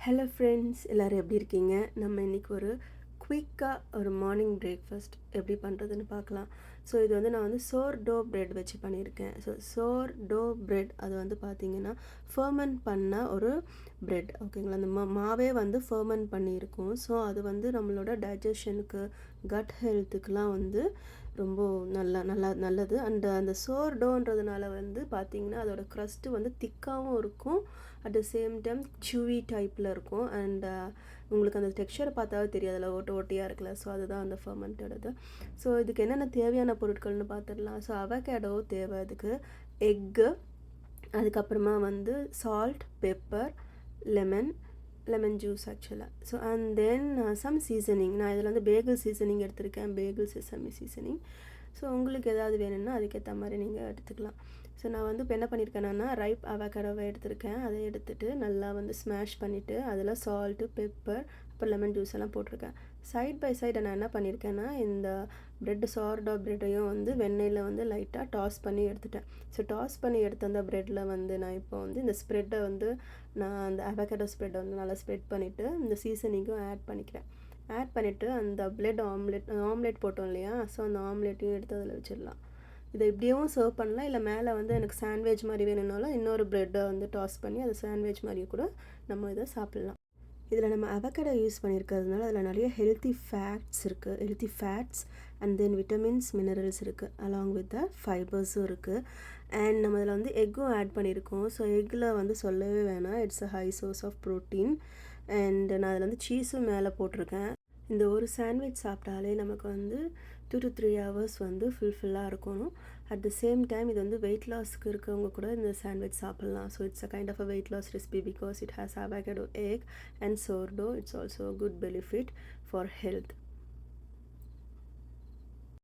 Hello friends, எல்லோரும் எப்படி இருக்கீங்க? நம்ம இன்றைக்கி ஒரு குயிக்காக ஒரு மார்னிங் பிரேக்ஃபாஸ்ட் எப்படி பண்ணுறதுன்னு பார்க்கலாம். ஸோ இது வந்து நான் வந்து சோர்டோ பிரெட் வச்சு பண்ணியிருக்கேன். ஸோ சோர்டோ பிரெட் அது வந்து பார்த்திங்கன்னா ஃபர்மெண்ட் பண்ண ஒரு பிரெட், ஓகேங்களா? அந்த மாவே வந்து ஃபர்மெண்ட் பண்ணியிருக்கும். ஸோ அது வந்து நம்மளோட டைஜஷனுக்கு, கட் ஹெல்த்துக்கெலாம் வந்து ரொம்ப நல்லது. அண்ட் அந்த சோர்டோன்றதுனால வந்து பார்த்திங்கன்னா அதோட க்ரஸ்ட்டு வந்து திக்காகவும் இருக்கும், அட் த சேம் டைம் சுவி டைப்பில் இருக்கும். அண்ட் உங்களுக்கு அந்த டெக்ஸ்சரை பார்த்தாவே தெரியும், அதில் ஓட்டையாக இருக்குல்ல. ஸோ அதுதான் அந்த ஃபர்மெண்டட். ஸோ இதுக்கு என்னென்ன தேவையான பொருட்கள்னு பார்த்துடலாம். ஸோ அவகேடோ தேவை, அதுக்கு எக்கு, அதுக்கப்புறமா வந்து சால்ட், பெப்பர், லெமன் ஜூஸ் ஆக்சுவலாக. So and then some seasoning. நான் இதில் வந்து பேகிள் சீசனிங் எடுத்திருக்கேன், பேகிள் செசமி சீசனிங். ஸோ உங்களுக்கு ஏதாவது வேணும்னா அதுக்கேற்ற மாதிரி நீங்கள் எடுத்துக்கலாம். ஸோ நான் வந்து இப்போ என்ன பண்ணியிருக்கேன்னா ரைப் அவகேடோவை எடுத்திருக்கேன். அதை எடுத்துகிட்டு நல்லா வந்து ஸ்மாஷ் பண்ணிவிட்டு அதில் சால்ட்டு, பெப்பர், அப்புறம் லெமன் ஜூஸ் எல்லாம் போட்டிருக்கேன். சைட் பை சைடு நான் என்ன பண்ணியிருக்கேன்னா இந்த சார்டோ ப்ரெட்டையும் வந்து வெண்ணெயில் வந்து லைட்டாக டாஸ் பண்ணி எடுத்துட்டேன். ஸோ டாஸ் பண்ணி எடுத்த அந்த ப்ரெட்டில் வந்து நான் இப்போ வந்து இந்த ஸ்ப்ரெட்டை வந்து நான் அந்த அவகேடோ ஸ்ப்ரெட்டை வந்து நல்லா ஸ்ப்ரெட் பண்ணிவிட்டு இந்த சீசனிங்கும் ஆட் பண்ணிக்கிறேன். ஆட் பண்ணிவிட்டு அந்த ஆம்லெட் போட்டோம் இல்லையா? ஸோ அந்த ஆம்லெட்டையும் எடுத்து அதில் வச்சிடலாம். இதை இப்படியும் சர்வ் பண்ணலாம், இல்லை மேலே வந்து எனக்கு சாண்ட்விச் மாதிரி வேணும்னாலும் இன்னொரு ப்ரெட்டை வந்து டாஸ் பண்ணி அதை சாண்ட்விச் மாதிரி கூட நம்ம இதை சாப்பிட்லாம். இதில் நம்ம அவகேடோ யூஸ் பண்ணியிருக்கிறதுனால அதில் நிறைய healthy fats and then vitamins, minerals இருக்குது, அலாங் வித் த ஃபைபர்ஸும் இருக்குது. அண்ட் நம்ம இதில் வந்து எக்கும் ஆட் பண்ணியிருக்கோம். ஸோ எக்கில் வந்து சொல்லவே வேணாம், it's a high source of protein. And நான் அதில் வந்து சீஸும் மேலே போட்டிருக்கேன். இந்த ஒரு சாண்ட்விச் சாப்பிட்டாலே நமக்கு வந்து 2 to 3 hours வந்து ஃபுல்ஃபில்லாக இருக்கணும். அட் த சேம் டைம் இது வந்து வெயிட் லாஸ்க்கு இருக்கவங்க கூட இந்த சாண்ட்விச் சாப்பிட்லாம். So it's a kind of a weight loss recipe because it has avocado, egg and sourdough. It's also a good benefit for health.